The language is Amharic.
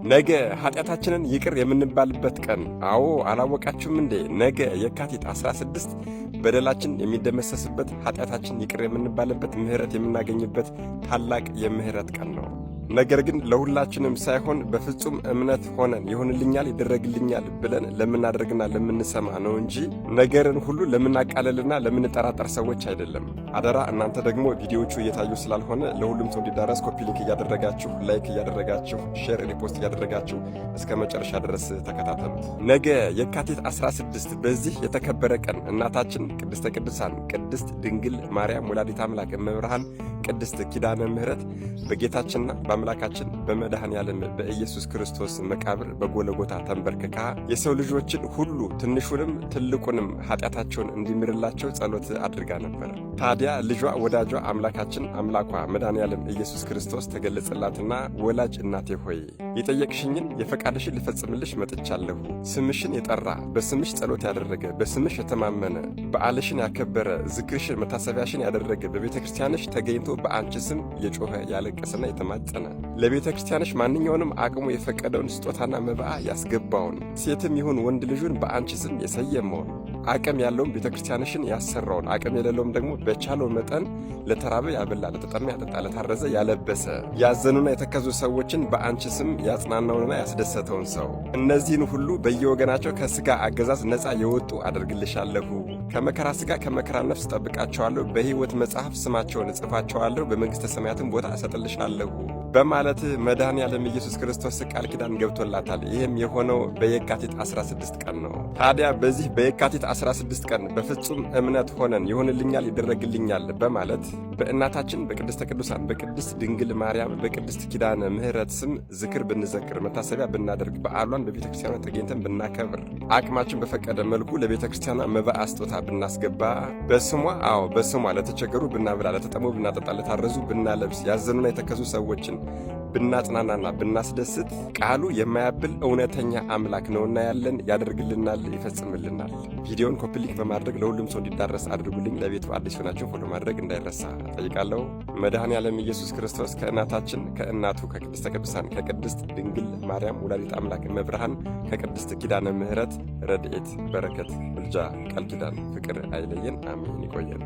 ነገ ኃጢአታችንን ይቅር የምንባልበት ቀን። አዎ አላወቃችሁም እንዴ? ነገ የካቲት 16 በደላችን የሚደመሰስበት፣ ኃጢአታችን ይቅር የምንባልበት፣ ምሕረት የምናገኝበት ታላቅ የምሕረት ቀን ነው። ነገር ግን ለሁላችንም ሳይሆን በፍጹም እምነት ሆነን ይሆንልኛል ይደረግልኛል ብለን ለምናደርግና ለምንሰማ ነው እንጂ ነገርን ሁሉ ለምናቃለልና ለምንጠራጠር ሰዎች አይደለም። አደራ እናንተ ደግሞ ቪዲዮዎቹ እየታዩ ስላልሆነ ለሁሉም ሰው እንዲዳረስ ኮፒ ሊንክ እያደረጋችሁ፣ ላይክ እያደረጋችሁ፣ ሼር ሪፖስት እያደረጋችሁ እስከ መጨረሻ ድረስ ተከታተሉት። ነገ የካቲት 16 በዚህ የተከበረ ቀን እናታችን ቅድስተ ቅዱሳን ቅድስት ድንግል ማርያም ወላዲተ አምላክ እመብርሃን ቅድስት ኪዳነ ምሕረት በጌታችንና በአምላካችን በመድኃኔ ዓለም በኢየሱስ ክርስቶስ መቃብር በጎልጎታ ተንበርክካ የሰው ልጆችን ሁሉ ትንሹንም ትልቁንም ኃጢአታቸውን እንዲምርላቸው ጸሎት አድርጋ ነበር። ታዲያ ልጇ ወዳጇ አምላካችን አምላኳ መድኃኔ ዓለም ኢየሱስ ክርስቶስ ተገለጸላትና ወላጅ እናቴ ሆይ የጠየቅሽኝን የፈቃድሽን ልፈጽምልሽ መጥቻለሁ። ስምሽን የጠራ በስምሽ ጸሎት ያደረገ በስምሽ የተማመነ በዓልሽን ያከበረ ዝክርሽን መታሰቢያሽን ያደረገ በቤተ ክርስቲያንሽ ተገኝቶ በአንቺ ስም የጮኸ ያለቀሰና የተማጸነ ለቤተ ክርስቲያንሽ ማንኛውንም አቅሙ የፈቀደውን ስጦታና መባዓ ያስገባውን ሴትም ይሁን ወንድ ልጁን በአንቺ ስም የሰየመውን አቅም ያለውም ቤተ ክርስቲያንሽን ያሰራውን አቅም የሌለውም ደግሞ በቻለው መጠን ለተራበ ያበላ፣ ለተጠማ ያጠጣ፣ ለታረዘ ያለበሰ ያዘኑና የተከዙ ሰዎችን በአንቺ ስም ያጽናናውንና ያስደሰተውን ሰው እነዚህን ሁሉ በየወገናቸው ከሥጋ አገዛዝ ነፃ የወጡ አደርግልሻለሁ። ከመከራ ሥጋ ከመከራ ነፍስ ጠብቃቸዋለሁ። በሕይወት መጽሐፍ ስማቸውን እጽፋቸዋለሁ። በመንግሥተ ሰማያትም ቦታ እሰጥልሻለሁ በማለት መድኃኔ ዓለም ኢየሱስ ክርስቶስ ቃል ኪዳን ገብቶላታል። ይህም የሆነው በየካቲት 16 ቀን ነው። ታዲያ በዚህ በየካቲት 16 ቀን በፍጹም እምነት ሆነን ይሆንልኛል ይደረግልኛል በማለት በእናታችን በቅድስተ ቅዱሳን በቅድስት ድንግል ማርያም በቅድስት ኪዳነ ምሕረት ስም ዝክር ብንዘክር፣ መታሰቢያ ብናደርግ፣ በዓሏን በቤተ ክርስቲያኗ ተገኝተን ብናከብር፣ አቅማችን በፈቀደ መልኩ ለቤተ ክርስቲያኗ መባዓ ስጦታ ብናስገባ፣ በስሟ ለተቸገሩ ብናብላ፣ ለተጠሙ ብናጠጣ፣ ለታረዙ ብናለብስ፣ ያዘኑና የተከዙ ሰዎችን ብናጽናናና ብናስደስት ቃሉ የማያብል እውነተኛ አምላክ ነውና ያለን ያደርግልናል፣ ይፈጽምልናል። ቪዲዮን ኮፒ ሊንክ በማድረግ ለሁሉም ሰው እንዲዳረስ አድርጉልኝ። ለቤቱ አዲስ ሆናችሁ ፎሎ ማድረግ እንዳይረሳ ጠይቃለሁ። መድኃኔ ዓለም ኢየሱስ ክርስቶስ ከእናታችን ከእናቱ ከቅድስተ ቅዱሳን ከቅድስት ድንግል ማርያም ወላዲተ አምላክ እመብርሃን ከቅድስት ኪዳነ ምሕረት ረድኤት፣ በረከት፣ ምልጃ፣ ቃል ኪዳን፣ ፍቅር አይለየን። አሜን። ይቆየን።